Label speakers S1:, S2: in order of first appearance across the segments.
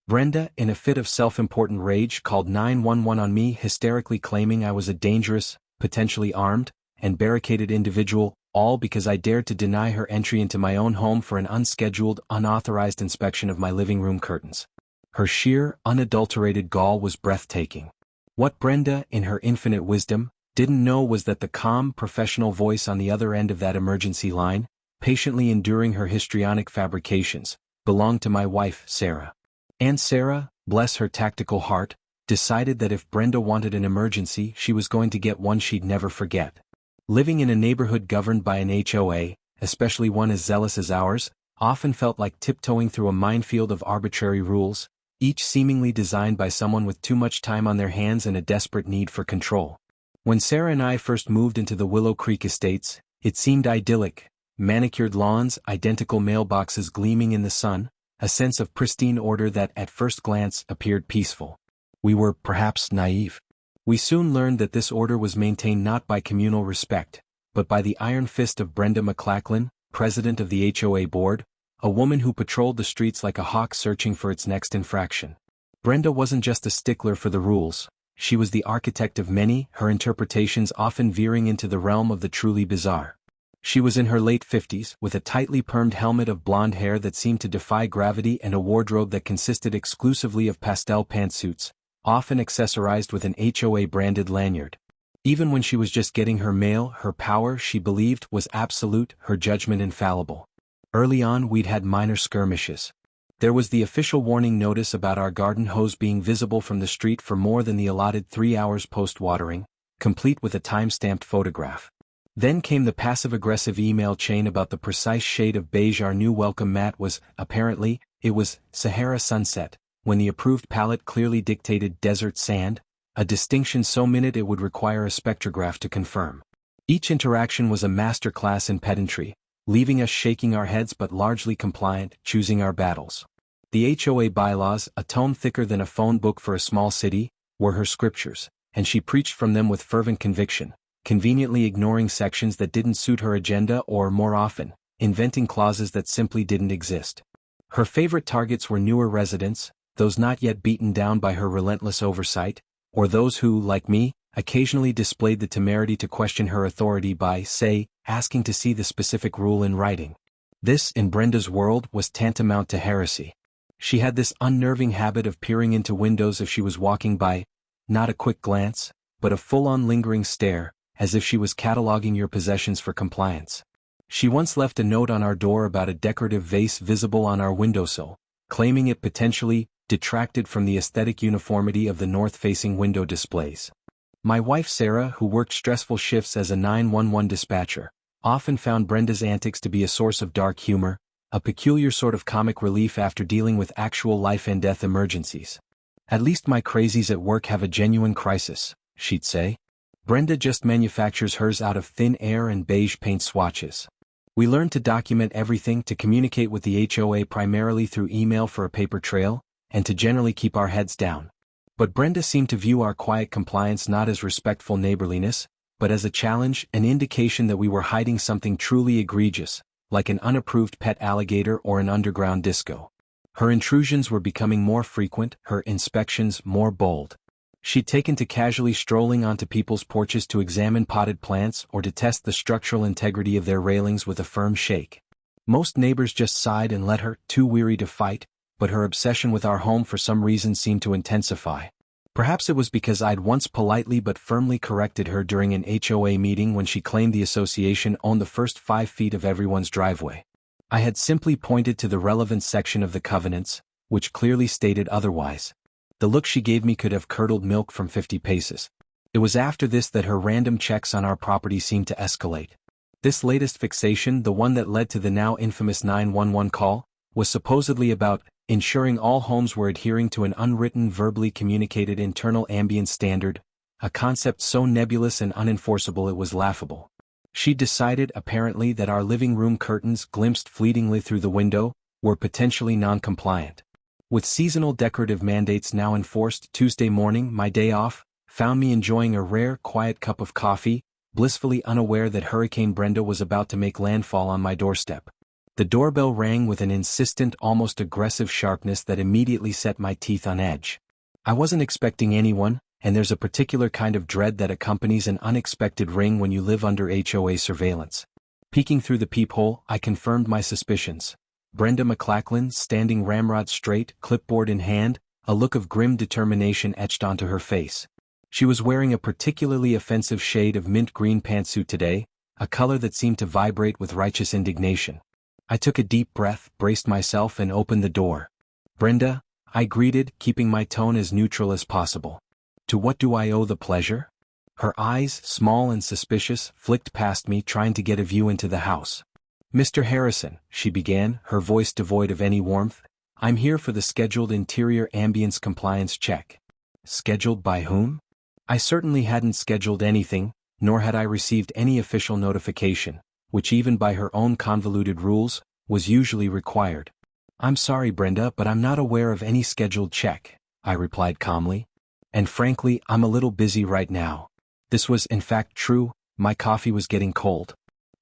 S1: Brenda, in a fit of self-important rage, called 911 on me, hysterically claiming I was a dangerous, potentially armed, and barricaded individual, all because I dared to deny her entry into my own home for an unscheduled, unauthorized inspection of my living room curtains. Her sheer, unadulterated gall was breathtaking. What Brenda, in her infinite wisdom, didn't know was that the calm, professional voice on the other end of that emergency line, patiently enduring her histrionic fabrications, belonged to my wife, Sarah. And Sarah, bless her tactical heart, decided that if Brenda wanted an emergency, she was going to get one she'd never forget. Living in a neighborhood governed by an HOA, especially one as zealous as ours, often felt like tiptoeing through a minefield of arbitrary rules, each seemingly designed by someone with too much time on their hands and a desperate need for control. When Sarah and I first moved into the Willow Creek Estates, it seemed idyllic: manicured lawns, identical mailboxes gleaming in the sun, a sense of pristine order that at first glance appeared peaceful. We were perhaps naive. We soon learned that this order was maintained not by communal respect, but by the iron fist of Brenda McLachlan, president of the HOA board, a woman who patrolled the streets like a hawk searching for its next infraction. Brenda wasn't just a stickler for the rules, she was the architect of many, her interpretations often veering into the realm of the truly bizarre. She was in her late 50s, with a tightly permed helmet of blonde hair that seemed to defy gravity and a wardrobe that consisted exclusively of pastel pantsuits, often accessorized with an HOA-branded lanyard. Even when she was just getting her mail, her power, she believed, was absolute, her judgment infallible. Early on, we'd had minor skirmishes. There was the official warning notice about our garden hose being visible from the street for more than the allotted 3 hours post-watering, complete with a time-stamped photograph. Then came the passive-aggressive email chain about the precise shade of beige our new welcome mat was. Apparently, it was Sahara Sunset, when the approved palette clearly dictated desert sand, a distinction so minute it would require a spectrograph to confirm. Each interaction was a masterclass in pedantry, leaving us shaking our heads but largely compliant, choosing our battles. The HOA bylaws, a tome thicker than a phone book for a small city, were her scriptures, and she preached from them with fervent conviction, conveniently ignoring sections that didn't suit her agenda or, more often, inventing clauses that simply didn't exist. Her favorite targets were newer residents, those not yet beaten down by her relentless oversight, or those who, like me, occasionally displayed the temerity to question her authority by, say, asking to see the specific rule in writing. This, in Brenda's world, was tantamount to heresy. She had this unnerving habit of peering into windows if she was walking by, not a quick glance, but a full-on lingering stare, as if she was cataloging your possessions for compliance. She once left a note on our door about a decorative vase visible on our windowsill, claiming it potentially detracted from the aesthetic uniformity of the north-facing window displays. My wife Sarah, who worked stressful shifts as a 911 dispatcher, often found Brenda's antics to be a source of dark humor, a peculiar sort of comic relief after dealing with actual life-and-death emergencies. "At least my crazies at work have a genuine crisis," she'd say. "Brenda just manufactures hers out of thin air and beige paint swatches." We learned to document everything, to communicate with the HOA primarily through email for a paper trail, and to generally keep our heads down. But Brenda seemed to view our quiet compliance not as respectful neighborliness, but as a challenge, an indication that we were hiding something truly egregious, like an unapproved pet alligator or an underground disco. Her intrusions were becoming more frequent, her inspections more bold. She'd taken to casually strolling onto people's porches to examine potted plants or to test the structural integrity of their railings with a firm shake. Most neighbors just sighed and let her, too weary to fight, but her obsession with our home for some reason seemed to intensify. Perhaps it was because I'd once politely but firmly corrected her during an HOA meeting when she claimed the association owned the first 5 feet of everyone's driveway. I had simply pointed to the relevant section of the covenants, which clearly stated otherwise. The look she gave me could have curdled milk from 50 paces. It was after this that her random checks on our property seemed to escalate. This latest fixation, the one that led to the now infamous 911 call, was supposedly about ensuring all homes were adhering to an unwritten, verbally communicated internal ambient standard, a concept so nebulous and unenforceable it was laughable. She decided, apparently, that our living room curtains, glimpsed fleetingly through the window, were potentially non-compliant. With seasonal decorative mandates now enforced, Tuesday morning, my day off, found me enjoying a rare, quiet cup of coffee, blissfully unaware that Hurricane Brenda was about to make landfall on my doorstep. The doorbell rang with an insistent, almost aggressive sharpness that immediately set my teeth on edge. I wasn't expecting anyone, and there's a particular kind of dread that accompanies an unexpected ring when you live under HOA surveillance. Peeking through the peephole, I confirmed my suspicions. Brenda McLachlan, standing ramrod straight, clipboard in hand, a look of grim determination etched onto her face. She was wearing a particularly offensive shade of mint green pantsuit today, a color that seemed to vibrate with righteous indignation. I took a deep breath, braced myself, and opened the door. "Brenda," I greeted, keeping my tone as neutral as possible. "To what do I owe the pleasure?" Her eyes, small and suspicious, flicked past me, trying to get a view into the house. "Mr. Harrison," she began, her voice devoid of any warmth, "I'm here for the scheduled interior ambience compliance check." Scheduled by whom? I certainly hadn't scheduled anything, nor had I received any official notification, which even by her own convoluted rules, was usually required. "I'm sorry, Brenda, but I'm not aware of any scheduled check," I replied calmly. "And frankly, I'm a little busy right now." This was in fact true, my coffee was getting cold.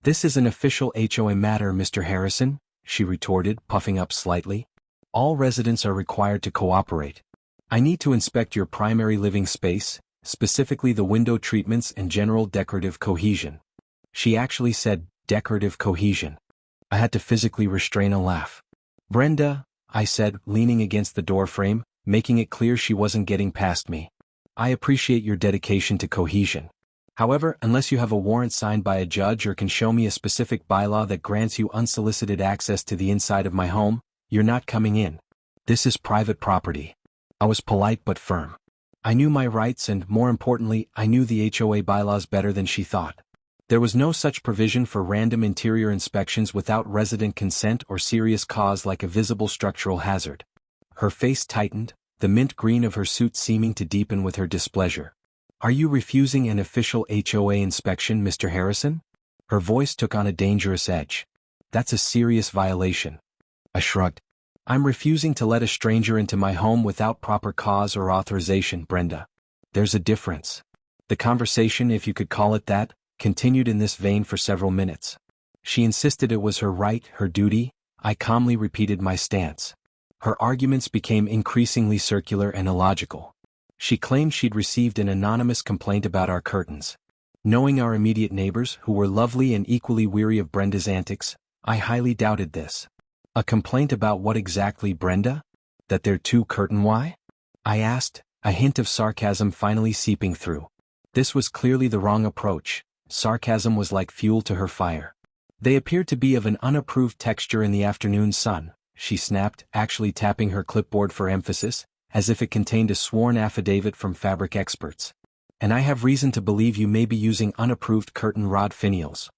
S1: "This is an official HOA matter, Mr. Harrison," she retorted, puffing up slightly. "All residents are required to cooperate. I need to inspect your primary living space, specifically the window treatments and general decorative cohesion." She actually said, decorative cohesion. I had to physically restrain a laugh. "Brenda," I said, leaning against the doorframe, making it clear she wasn't getting past me. "I appreciate your dedication to cohesion. However, unless you have a warrant signed by a judge or can show me a specific bylaw that grants you unsolicited access to the inside of my home, you're not coming in. This is private property." I was polite but firm. I knew my rights and, more importantly, I knew the HOA bylaws better than she thought. There was no such provision for random interior inspections without resident consent or serious cause like a visible structural hazard. Her face tightened, the mint green of her suit seeming to deepen with her displeasure. "Are you refusing an official HOA inspection, Mr. Harrison?" Her voice took on a dangerous edge. "That's a serious violation." I shrugged. "I'm refusing to let a stranger into my home without proper cause or authorization, Brenda. There's a difference." The conversation, if you could call it that, continued in this vein for several minutes. She insisted it was her right, her duty. I calmly repeated my stance. Her arguments became increasingly circular and illogical. She claimed she'd received an anonymous complaint about our curtains. Knowing our immediate neighbors, who were lovely and equally weary of Brenda's antics, I highly doubted this. "A complaint about what exactly, Brenda? That they're too curtain-why?" I asked, a hint of sarcasm finally seeping through. This was clearly the wrong approach. Sarcasm was like fuel to her fire. "They appeared to be of an unapproved texture in the afternoon sun," she snapped, actually tapping her clipboard for emphasis, as if it contained a sworn affidavit from fabric experts. "And I have reason to believe you may be using unapproved curtain rod finials."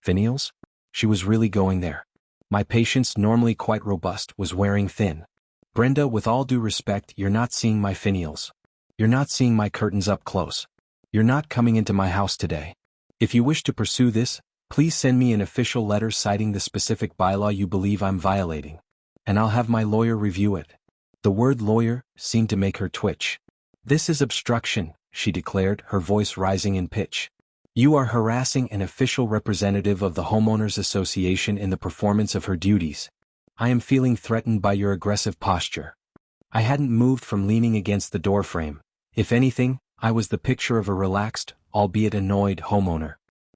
S1: Finials? She was really going there. My patience, normally quite robust, was wearing thin. "Brenda, with all due respect, you're not seeing my finials. You're not seeing my curtains up close. You're not coming into my house today. If you wish to pursue this, please send me an official letter citing the specific bylaw you believe I'm violating. And I'll have my lawyer review it." The word lawyer seemed to make her twitch. "This is obstruction," she declared, her voice rising in pitch. "You are harassing an official representative of the Homeowners Association in the performance of her duties. I am feeling threatened by your aggressive posture." I hadn't moved from leaning against the doorframe. If anything, I was the picture of a relaxed, albeit annoyed, homeowner.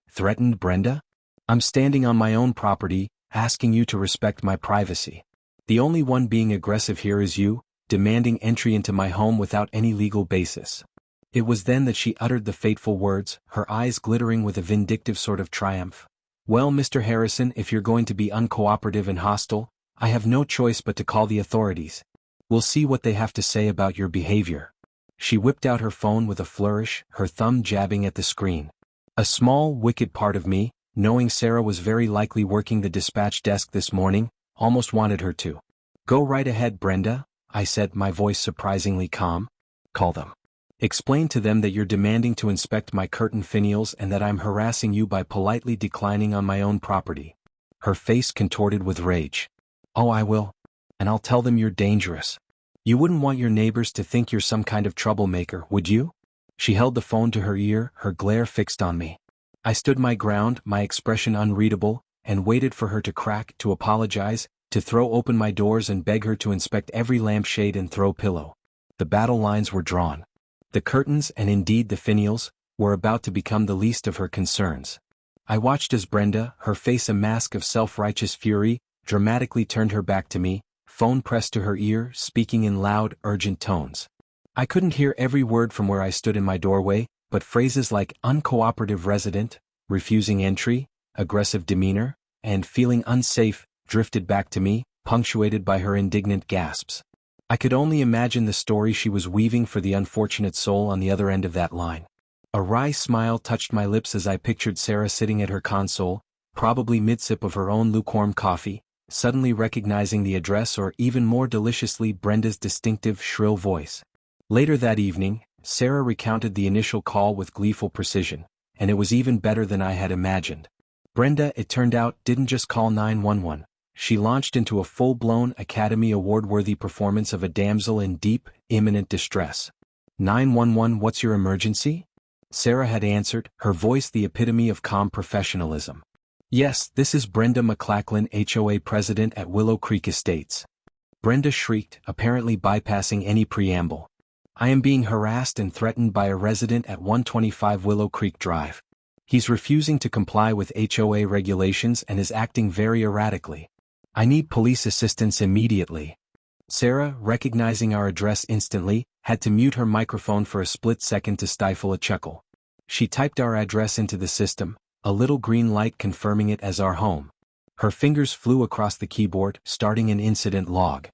S1: "Threatened, Brenda? I'm standing on my own property, asking you to respect my privacy. The only one being aggressive here is you, demanding entry into my home without any legal basis." It was then that she uttered the fateful words, her eyes glittering with a vindictive sort of triumph. "Well, Mr. Harrison, if you're going to be uncooperative and hostile, I have no choice but to call the authorities. We'll see what they have to say about your behavior." She whipped out her phone with a flourish, her thumb jabbing at the screen. A small, wicked part of me, knowing Sarah was very likely working the dispatch desk this morning, almost wanted her to. "Go right ahead, Brenda," I said, my voice surprisingly calm. "Call them. Explain to them that you're demanding to inspect my curtain finials and that I'm harassing you by politely declining on my own property." Her face contorted with rage. "Oh, I will. And I'll tell them you're dangerous. You wouldn't want your neighbors to think you're some kind of troublemaker, would you?" She held the phone to her ear, her glare fixed on me. I stood my ground, my expression unreadable, and waited for her to crack, to apologize, to throw open my doors and beg her to inspect every lampshade and throw pillow. The battle lines were drawn. The curtains, and indeed the finials, were about to become the least of her concerns. I watched as Brenda, her face a mask of self-righteous fury, dramatically turned her back to me, phone pressed to her ear, speaking in loud, urgent tones. I couldn't hear every word from where I stood in my doorway, but phrases like uncooperative resident, refusing entry, aggressive demeanor, and feeling unsafe drifted back to me, punctuated by her indignant gasps. I could only imagine the story she was weaving for the unfortunate soul on the other end of that line. A wry smile touched my lips as I pictured Sarah sitting at her console, probably mid-sip of her own lukewarm coffee, suddenly recognizing the address or even more deliciously Brenda's distinctive shrill voice. Later that evening, Sarah recounted the initial call with gleeful precision, and it was even better than I had imagined. Brenda, it turned out, didn't just call 911. She launched into a full-blown Academy Award-worthy performance of a damsel in deep, imminent distress. 911, what's your emergency? Sarah had answered, her voice the epitome of calm professionalism. Yes, this is Brenda McLachlan, HOA president at Willow Creek Estates. Brenda shrieked, apparently bypassing any preamble. I am being harassed and threatened by a resident at 125 Willow Creek Drive. He's refusing to comply with HOA regulations and is acting very erratically. I need police assistance immediately. Sarah, recognizing our address instantly, had to mute her microphone for a split second to stifle a chuckle. She typed our address into the system, a little green light confirming it as our home. Her fingers flew across the keyboard, starting an incident log.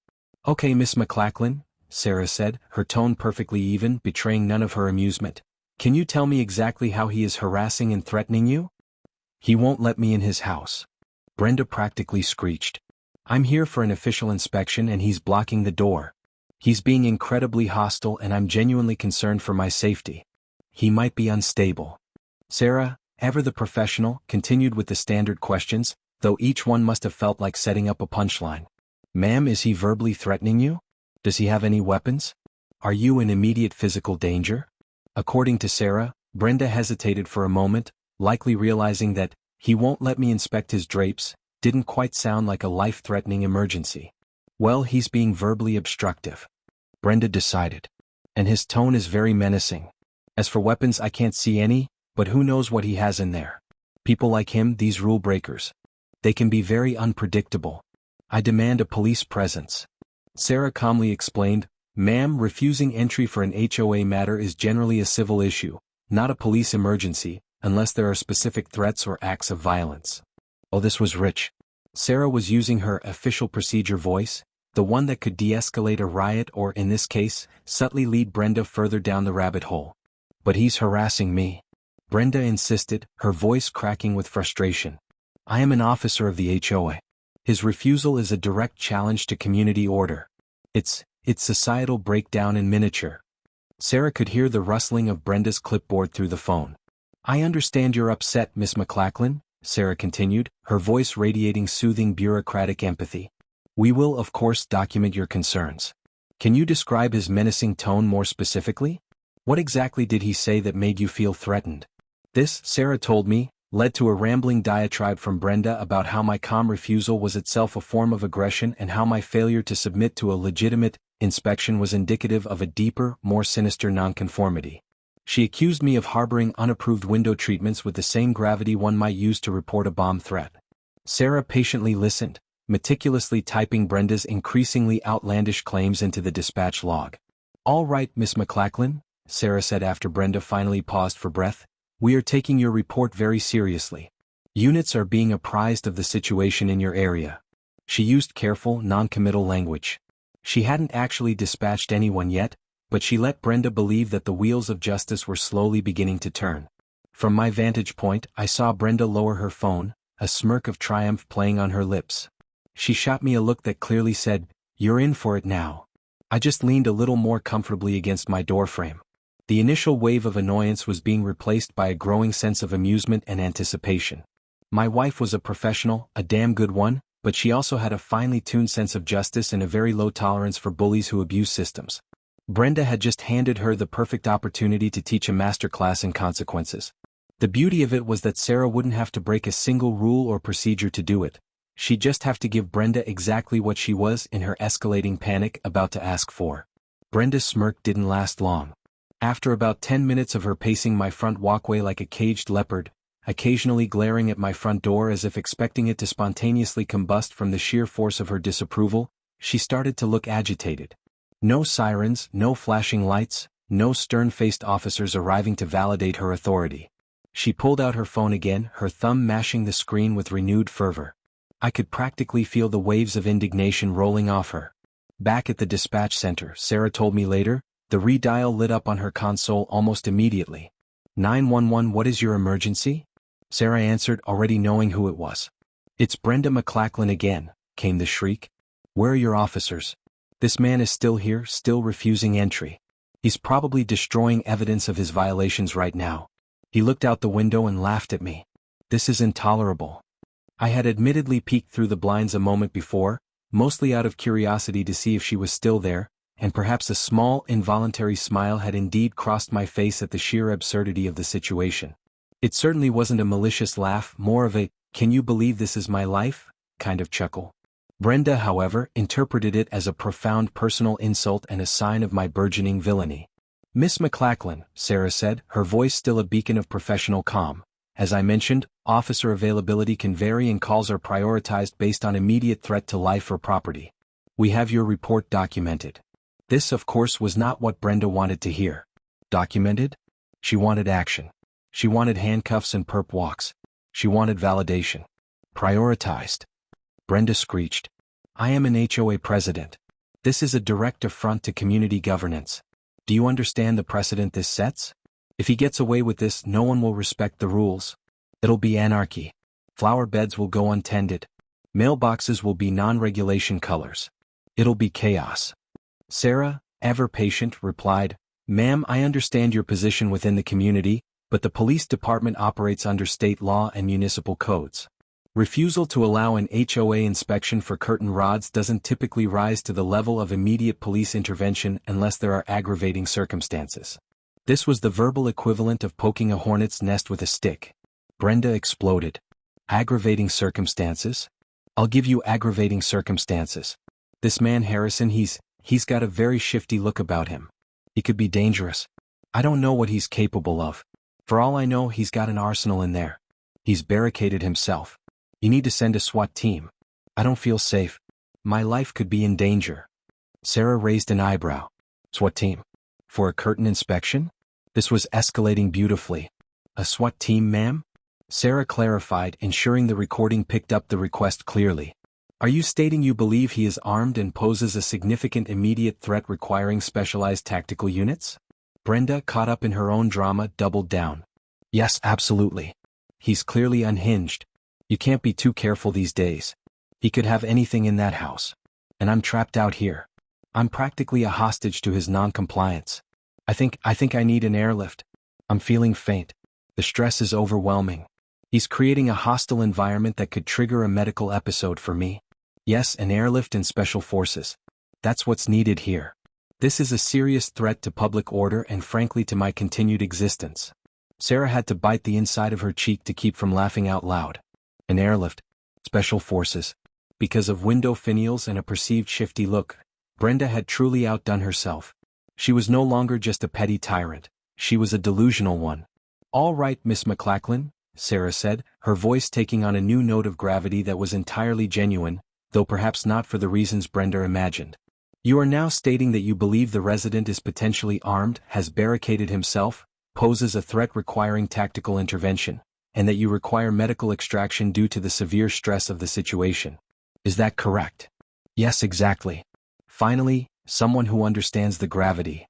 S1: Okay, Miss McLachlan, Sarah said, her tone perfectly even, betraying none of her amusement. Can you tell me exactly how he is harassing and threatening you? He won't let me in his house. Brenda practically screeched. I'm here for an official inspection and he's blocking the door. He's being incredibly hostile and I'm genuinely concerned for my safety. He might be unstable. Sarah, ever the professional, continued with the standard questions, though each one must have felt like setting up a punchline. Ma'am, is he verbally threatening you? Does he have any weapons? Are you in immediate physical danger? According to Sarah, Brenda hesitated for a moment, likely realizing that he won't let me inspect his drapes didn't quite sound like a life-threatening emergency. Well, he's being verbally obstructive. Brenda decided. And his tone is very menacing. As for weapons, I can't see any, but who knows what he has in there. People like him, these rule breakers. They can be very unpredictable. I demand a police presence. Sarah calmly explained, Ma'am, refusing entry for an HOA matter is generally a civil issue, not a police emergency, unless there are specific threats or acts of violence. Oh, this was rich. Sarah was using her official procedure voice, the one that could de-escalate a riot or, in this case, subtly lead Brenda further down the rabbit hole. But he's harassing me. Brenda insisted, her voice cracking with frustration. I am an officer of the HOA. His refusal is a direct challenge to community order. It's societal breakdown in miniature. Sarah could hear the rustling of Brenda's clipboard through the phone. I understand you're upset, Miss McLachlan, Sarah continued, her voice radiating soothing bureaucratic empathy. We will, of course, document your concerns. Can you describe his menacing tone more specifically? What exactly did he say that made you feel threatened? This, Sarah told me, led to a rambling diatribe from Brenda about how my calm refusal was itself a form of aggression and how my failure to submit to a legitimate inspection was indicative of a deeper, more sinister nonconformity. She accused me of harboring unapproved window treatments with the same gravity one might use to report a bomb threat. Sarah patiently listened, meticulously typing Brenda's increasingly outlandish claims into the dispatch log. All right, Miss McLachlan, Sarah said after Brenda finally paused for breath, we are taking your report very seriously. Units are being apprised of the situation in your area. She used careful, non-committal language. She hadn't actually dispatched anyone yet, but she let Brenda believe that the wheels of justice were slowly beginning to turn. From my vantage point, I saw Brenda lower her phone, a smirk of triumph playing on her lips. She shot me a look that clearly said, "You're in for it now." I just leaned a little more comfortably against my doorframe. The initial wave of annoyance was being replaced by a growing sense of amusement and anticipation. My wife was a professional, a damn good one, but she also had a finely tuned sense of justice and a very low tolerance for bullies who abuse systems. Brenda had just handed her the perfect opportunity to teach a masterclass in consequences. The beauty of it was that Sarah wouldn't have to break a single rule or procedure to do it. She'd just have to give Brenda exactly what she was, in her escalating panic, about to ask for. Brenda's smirk didn't last long. After about 10 minutes of her pacing my front walkway like a caged leopard, occasionally glaring at my front door as if expecting it to spontaneously combust from the sheer force of her disapproval, she started to look agitated. No sirens, no flashing lights, no stern-faced officers arriving to validate her authority. She pulled out her phone again, her thumb mashing the screen with renewed fervor. I could practically feel the waves of indignation rolling off her. Back at the dispatch center, Sarah told me later, the redial lit up on her console almost immediately. 911, what is your emergency? Sarah answered, already knowing who it was. It's Brenda McLachlan again, came the shriek. Where are your officers? This man is still here, still refusing entry. He's probably destroying evidence of his violations right now. He looked out the window and laughed at me. This is intolerable. I had admittedly peeked through the blinds a moment before, mostly out of curiosity to see if she was still there, and perhaps a small, involuntary smile had indeed crossed my face at the sheer absurdity of the situation. It certainly wasn't a malicious laugh, more of a, "Can you believe this is my life?" kind of chuckle. Brenda, however, interpreted it as a profound personal insult and a sign of my burgeoning villainy. "Miss McLachlan," Sarah said, her voice still a beacon of professional calm. "As I mentioned, officer availability can vary and calls are prioritized based on immediate threat to life or property. We have your report documented." This, of course, was not what Brenda wanted to hear. Documented? She wanted action. She wanted handcuffs and perp walks. She wanted validation. Prioritized. Brenda screeched. "I am an HOA president. This is a direct affront to community governance. Do you understand the precedent this sets? If he gets away with this, no one will respect the rules. It'll be anarchy. Flower beds will go untended. Mailboxes will be non-regulation colors. It'll be chaos." Sarah, ever patient, replied, "Ma'am, I understand your position within the community, but the police department operates under state law and municipal codes. Refusal to allow an HOA inspection for curtain rods doesn't typically rise to the level of immediate police intervention unless there are aggravating circumstances." This was the verbal equivalent of poking a hornet's nest with a stick. Brenda exploded. "Aggravating circumstances? I'll give you aggravating circumstances. This man Harrison, he's got a very shifty look about him. He could be dangerous. I don't know what he's capable of. For all I know, he's got an arsenal in there. He's barricaded himself. You need to send a SWAT team. I don't feel safe. My life could be in danger." Sarah raised an eyebrow. "SWAT team? For a curtain inspection?" This was escalating beautifully. "A SWAT team, ma'am?" Sarah clarified, ensuring the recording picked up the request clearly. "Are you stating you believe he is armed and poses a significant immediate threat requiring specialized tactical units?" Brenda, caught up in her own drama, doubled down. "Yes, absolutely. He's clearly unhinged. You can't be too careful these days. He could have anything in that house. And I'm trapped out here. I'm practically a hostage to his non-compliance. I think I need an airlift. I'm feeling faint. The stress is overwhelming. He's creating a hostile environment that could trigger a medical episode for me. Yes, an airlift and special forces. That's what's needed here. This is a serious threat to public order and frankly to my continued existence." Sarah had to bite the inside of her cheek to keep from laughing out loud. An airlift. Special forces. Because of window finials and a perceived shifty look, Brenda had truly outdone herself. She was no longer just a petty tyrant. She was a delusional one. "All right, Miss McLachlan," Sarah said, her voice taking on a new note of gravity that was entirely genuine, though perhaps not for the reasons Brenda imagined. "You are now stating that you believe the resident is potentially armed, has barricaded himself, poses a threat requiring tactical intervention, and that you require medical extraction due to the severe stress of the situation. Is that correct?" "Yes, exactly. Finally, someone who understands the gravity,"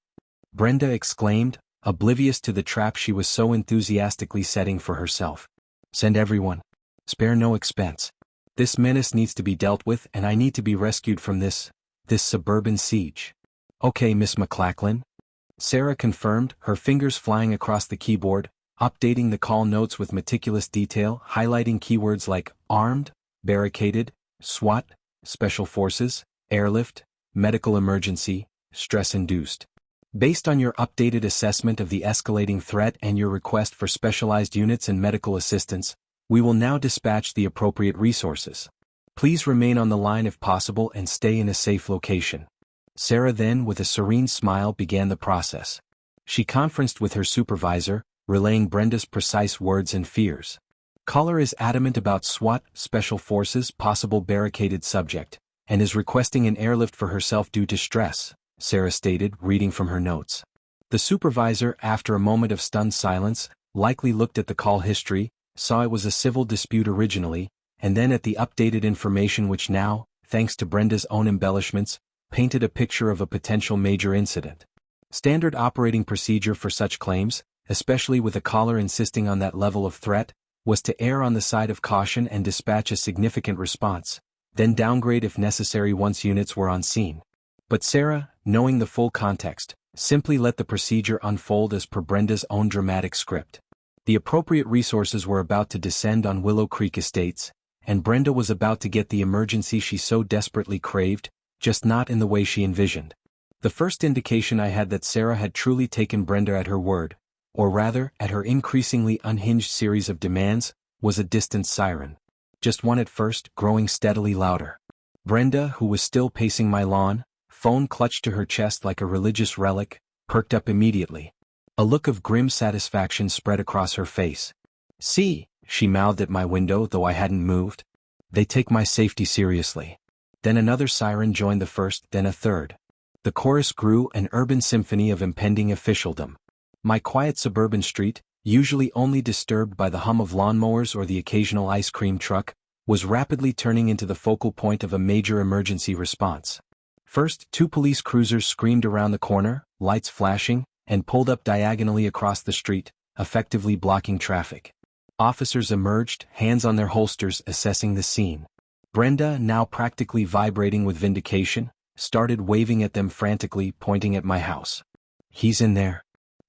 S1: Brenda exclaimed, oblivious to the trap she was so enthusiastically setting for herself. "Send everyone. Spare no expense. This menace needs to be dealt with and I need to be rescued from this suburban siege." "Okay, Miss McLachlan," Sarah confirmed, her fingers flying across the keyboard, updating the call notes with meticulous detail, highlighting keywords like armed, barricaded, SWAT, special forces, airlift, medical emergency, stress-induced. Based on your updated assessment of the escalating threat and your request for specialized units and medical assistance, we will now dispatch the appropriate resources. Please remain on the line if possible and stay in a safe location." Sarah then, with a serene smile, began the process. She conferenced with her supervisor, relaying Brenda's precise words and fears. "Caller is adamant about SWAT, Special Forces, possible barricaded subject, and is requesting an airlift for herself due to stress," Sarah stated, reading from her notes. The supervisor, after a moment of stunned silence, likely looked at the call history, saw it was a civil dispute originally, and then at the updated information which now, thanks to Brenda's own embellishments, painted a picture of a potential major incident. Standard operating procedure for such claims, especially with a caller insisting on that level of threat, was to err on the side of caution and dispatch a significant response, then downgrade if necessary once units were on scene. But Sarah, knowing the full context, simply let the procedure unfold as per Brenda's own dramatic script. The appropriate resources were about to descend on Willow Creek Estates, and Brenda was about to get the emergency she so desperately craved, just not in the way she envisioned. The first indication I had that Sarah had truly taken Brenda at her word, or rather, at her increasingly unhinged series of demands, was a distant siren. Just one at first, growing steadily louder. Brenda, who was still pacing my lawn, phone clutched to her chest like a religious relic, perked up immediately. A look of grim satisfaction spread across her face. "See," she mouthed at my window though I hadn't moved. "They take my safety seriously." Then another siren joined the first, then a third. The chorus grew, an urban symphony of impending officialdom. My quiet suburban street, usually only disturbed by the hum of lawnmowers or the occasional ice cream truck, was rapidly turning into the focal point of a major emergency response. First, 2 police cruisers screamed around the corner, lights flashing, and pulled up diagonally across the street, effectively blocking traffic. Officers emerged, hands on their holsters, assessing the scene. Brenda, now practically vibrating with vindication, started waving at them frantically, pointing at my house. "He's in there.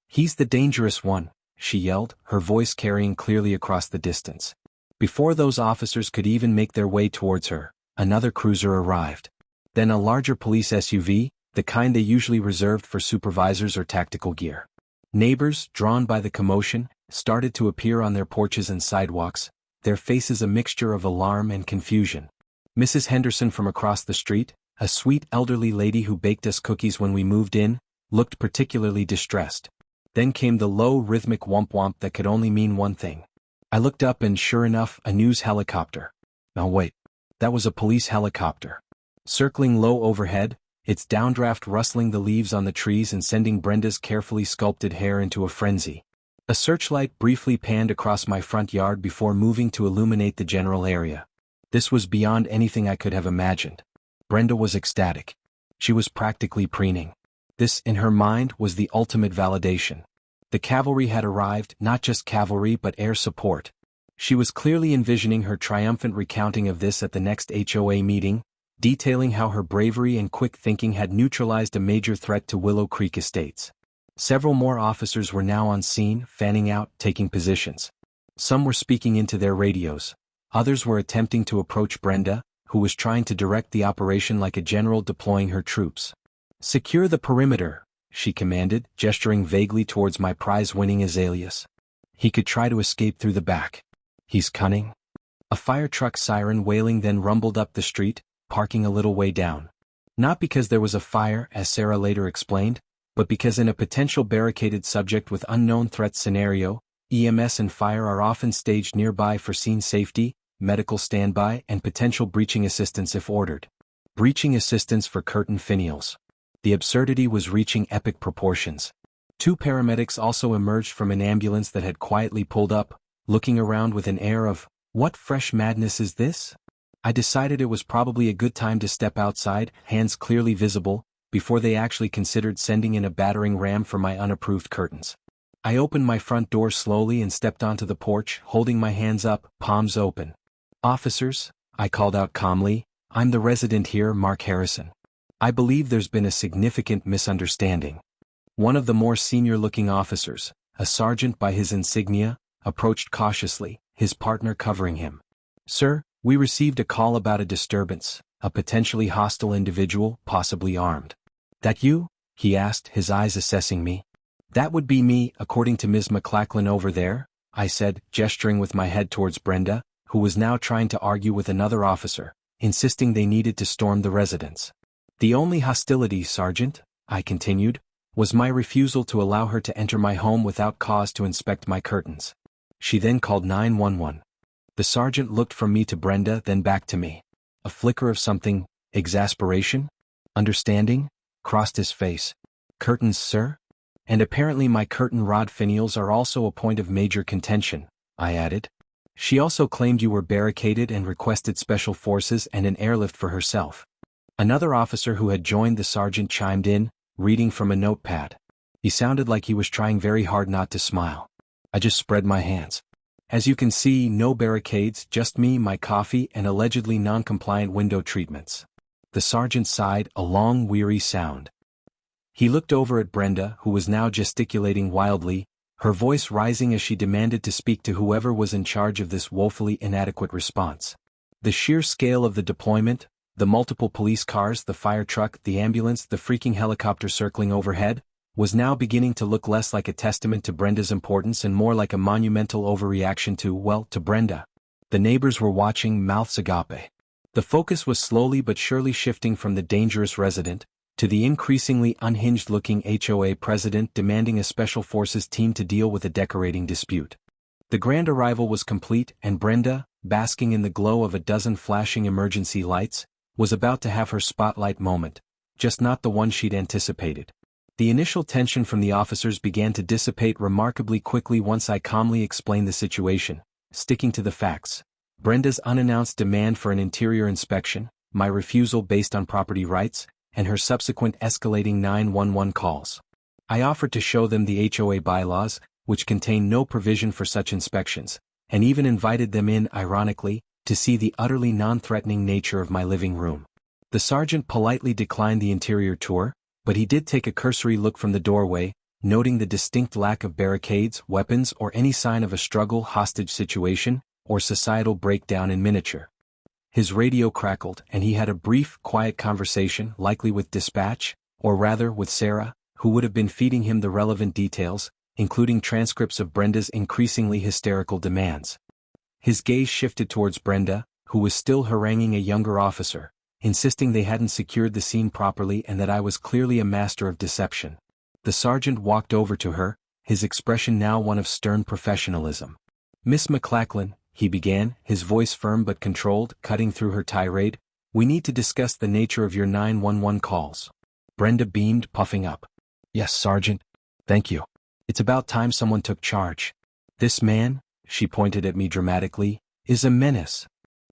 S1: He's the dangerous one," she yelled, her voice carrying clearly across the distance. Before those officers could even make their way towards her, another cruiser arrived. Then a larger police SUV, the kind they usually reserved for supervisors or tactical gear. Neighbors, drawn by the commotion, started to appear on their porches and sidewalks, their faces a mixture of alarm and confusion. Mrs. Henderson from across the street, a sweet elderly lady who baked us cookies when we moved in, looked particularly distressed. Then came the low rhythmic womp-womp that could only mean one thing. I looked up and sure enough, a news helicopter. No wait, that was a police helicopter. Circling low overhead, its downdraft rustling the leaves on the trees and sending Brenda's carefully sculpted hair into a frenzy. A searchlight briefly panned across my front yard before moving to illuminate the general area. This was beyond anything I could have imagined. Brenda was ecstatic. She was practically preening. This, in her mind, was the ultimate validation. The cavalry had arrived, not just cavalry but air support. She was clearly envisioning her triumphant recounting of this at the next HOA meeting, detailing how her bravery and quick thinking had neutralized a major threat to Willow Creek Estates. Several more officers were now on scene, fanning out, taking positions. Some were speaking into their radios. Others were attempting to approach Brenda, who was trying to direct the operation like a general deploying her troops. "Secure the perimeter," she commanded, gesturing vaguely towards my prize-winning azaleas. "He could try to escape through the back. He's cunning." A fire truck siren wailing then rumbled up the street, parking a little way down. Not because there was a fire, as Sarah later explained, but because in a potential barricaded subject with unknown threat scenario, EMS and fire are often staged nearby for scene safety, medical standby, and potential breaching assistance if ordered. Breaching assistance for curtain finials. The absurdity was reaching epic proportions. 2 paramedics also emerged from an ambulance that had quietly pulled up, looking around with an air of, "What fresh madness is this?" I decided it was probably a good time to step outside, hands clearly visible, before they actually considered sending in a battering ram for my unapproved curtains. I opened my front door slowly and stepped onto the porch, holding my hands up, palms open. "Officers," I called out calmly, "I'm the resident here, Mark Harrison. I believe there's been a significant misunderstanding." One of the more senior-looking officers, a sergeant by his insignia, approached cautiously, his partner covering him. "Sir, we received a call about a disturbance, a potentially hostile individual, possibly armed." "That you?" he asked, his eyes assessing me. That would be me, according to Ms. McLachlan over there, I said, gesturing with my head towards Brenda, who was now trying to argue with another officer, insisting they needed to storm the residence. The only hostility, Sergeant, I continued, was my refusal to allow her to enter my home without cause to inspect my curtains. She then called 911. The sergeant looked from me to Brenda, then back to me. A flicker of something, exasperation? Understanding? Crossed his face. Curtains, sir? And apparently my curtain rod finials are also a point of major contention, I added. She also claimed you were barricaded and requested special forces and an airlift for herself. Another officer who had joined the sergeant chimed in, reading from a notepad. He sounded like he was trying very hard not to smile. I just spread my hands. As you can see, no barricades, just me, my coffee, and allegedly non-compliant window treatments. The sergeant sighed, a long, weary sound. He looked over at Brenda, who was now gesticulating wildly, her voice rising as she demanded to speak to whoever was in charge of this woefully inadequate response. The sheer scale of the deployment, the multiple police cars, the fire truck, the ambulance, the freaking helicopter circling overhead, was now beginning to look less like a testament to Brenda's importance and more like a monumental overreaction to Brenda. The neighbors were watching, mouths agape. The focus was slowly but surely shifting from the dangerous resident to the increasingly unhinged-looking HOA president demanding a special forces team to deal with a decorating dispute. The grand arrival was complete, and Brenda, basking in the glow of a dozen flashing emergency lights, was about to have her spotlight moment, just not the one she'd anticipated. The initial tension from the officers began to dissipate remarkably quickly once I calmly explained the situation, sticking to the facts. Brenda's unannounced demand for an interior inspection, my refusal based on property rights, and her subsequent escalating 911 calls. I offered to show them the HOA bylaws, which contain no provision for such inspections, and even invited them in, ironically, to see the utterly non-threatening nature of my living room. The sergeant politely declined the interior tour, but he did take a cursory look from the doorway, noting the distinct lack of barricades, weapons, or any sign of a struggle, hostage situation, or societal breakdown in miniature. His radio crackled, and he had a brief, quiet conversation, likely with dispatch, or rather with Sarah, who would have been feeding him the relevant details, including transcripts of Brenda's increasingly hysterical demands. His gaze shifted towards Brenda, who was still haranguing a younger officer, insisting they hadn't secured the scene properly and that I was clearly a master of deception. The sergeant walked over to her, his expression now one of stern professionalism. Miss McLachlan, he began, his voice firm but controlled, cutting through her tirade, we need to discuss the nature of your 911 calls. Brenda beamed, puffing up. Yes, Sergeant. Thank you. It's about time someone took charge. This man, she pointed at me dramatically, is a menace.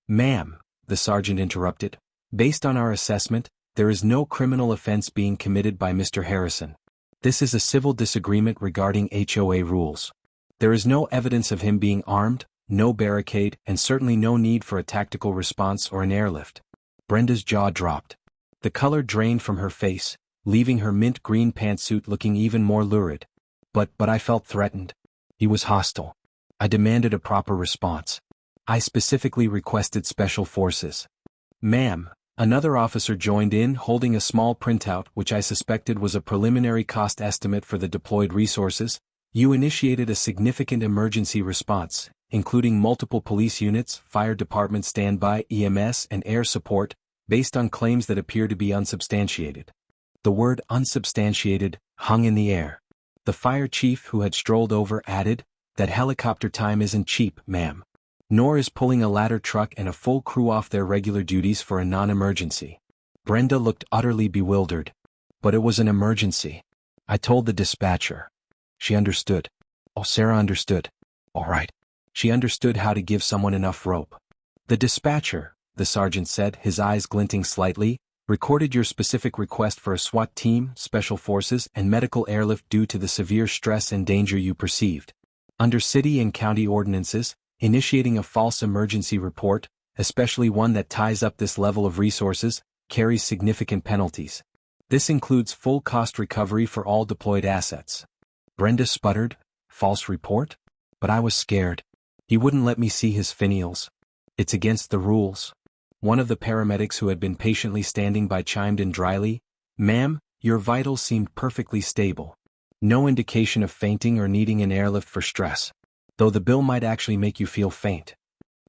S1: Ma'am, the sergeant interrupted. Based on our assessment, there is no criminal offense being committed by Mr. Harrison. This is a civil disagreement regarding HOA rules. There is no evidence of him being armed, no barricade, and certainly no need for a tactical response or an airlift. Brenda's jaw dropped. The color drained from her face, leaving her mint green pantsuit looking even more lurid. But I felt threatened. He was hostile. I demanded a proper response. I specifically requested special forces. Ma'am, another officer joined in, holding a small printout which I suspected was a preliminary cost estimate for the deployed resources. You initiated a significant emergency response, including multiple police units, fire department standby, EMS, and air support, based on claims that appear to be unsubstantiated. The word unsubstantiated hung in the air. The fire chief who had strolled over added, that helicopter time isn't cheap, ma'am. Nor is pulling a ladder truck and a full crew off their regular duties for a non-emergency. Brenda looked utterly bewildered. But it was an emergency. I told the dispatcher. She understood. Oh, Sarah understood. All right. She understood how to give someone enough rope. The dispatcher, the sergeant said, his eyes glinting slightly, recorded your specific request for a SWAT team, special forces, and medical airlift due to the severe stress and danger you perceived. Under city and county ordinances, initiating a false emergency report, especially one that ties up this level of resources, carries significant penalties. This includes full cost recovery for all deployed assets. Brenda sputtered, false report? But I was scared. He wouldn't let me see his finials. It's against the rules. One of the paramedics who had been patiently standing by chimed in dryly, Ma'am, Your vitals seemed perfectly stable. No indication of fainting or needing an airlift for stress. Though the bill might actually make you feel faint.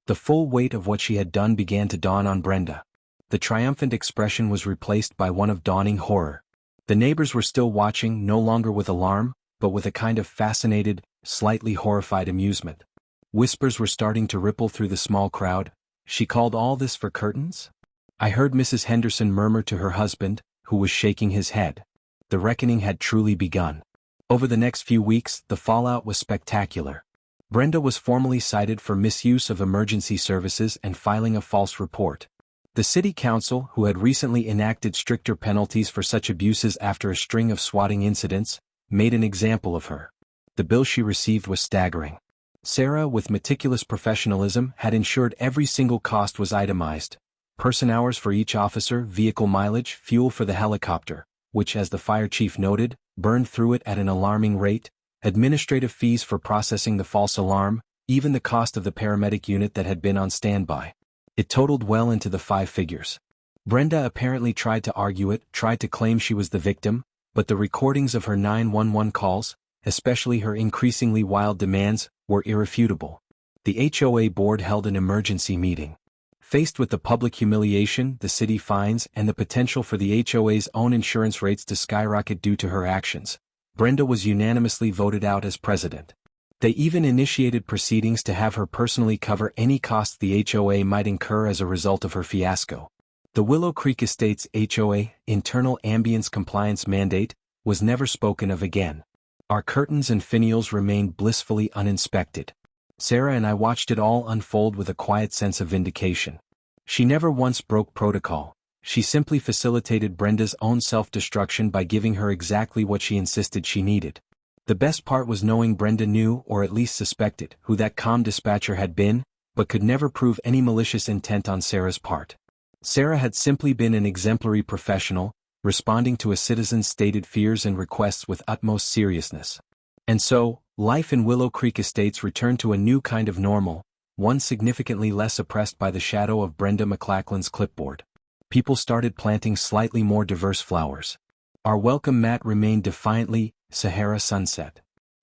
S1: The full weight of what she had done began to dawn on Brenda. The triumphant expression was replaced by one of dawning horror. The neighbors were still watching, no longer with alarm, but with a kind of fascinated, slightly horrified amusement. Whispers were starting to ripple through the small crowd. She called all this for curtains? I heard Mrs. Henderson murmur to her husband, who was shaking his head. The reckoning had truly begun. Over the next few weeks, the fallout was spectacular. Brenda was formally cited for misuse of emergency services and filing a false report. The city council, who had recently enacted stricter penalties for such abuses after a string of swatting incidents, made an example of her. The bill she received was staggering. Sarah, with meticulous professionalism, had ensured every single cost was itemized. Person hours for each officer, vehicle mileage, fuel for the helicopter, which, as the fire chief noted, burned through it at an alarming rate, administrative fees for processing the false alarm, even the cost of the paramedic unit that had been on standby. It totaled well into the 5 figures. Brenda apparently tried to argue it, tried to claim she was the victim, but the recordings of her 911 calls, especially her increasingly wild demands, were irrefutable. The HOA board held an emergency meeting. Faced with the public humiliation, the city fines, and the potential for the HOA's own insurance rates to skyrocket due to her actions, Brenda was unanimously voted out as president. They even initiated proceedings to have her personally cover any costs the HOA might incur as a result of her fiasco. The Willow Creek Estates HOA, Internal Ambience Compliance Mandate, was never spoken of again. Our curtains and finials remained blissfully uninspected. Sarah and I watched it all unfold with a quiet sense of vindication. She never once broke protocol. She simply facilitated Brenda's own self-destruction by giving her exactly what she insisted she needed. The best part was knowing Brenda knew, or at least suspected, who that calm dispatcher had been, but could never prove any malicious intent on Sarah's part. Sarah had simply been an exemplary professional, responding to a citizen's stated fears and requests with utmost seriousness. And so, life in Willow Creek Estates returned to a new kind of normal, one significantly less oppressed by the shadow of Brenda McLachlan's clipboard. People started planting slightly more diverse flowers. Our welcome mat remained defiantly Sahara Sunset.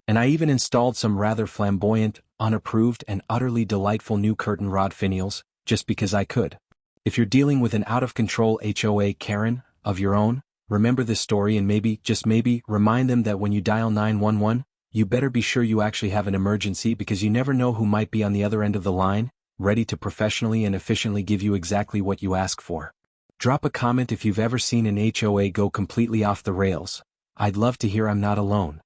S1: And I even installed some rather flamboyant, unapproved and utterly delightful new curtain rod finials, just because I could. If you're dealing with an out-of-control HOA Karen of your own, remember this story and maybe, just maybe, remind them that when you dial 911, you better be sure you actually have an emergency, because you never know who might be on the other end of the line, ready to professionally and efficiently give you exactly what you ask for. Drop a comment if you've ever seen an HOA go completely off the rails. I'd love to hear I'm not alone.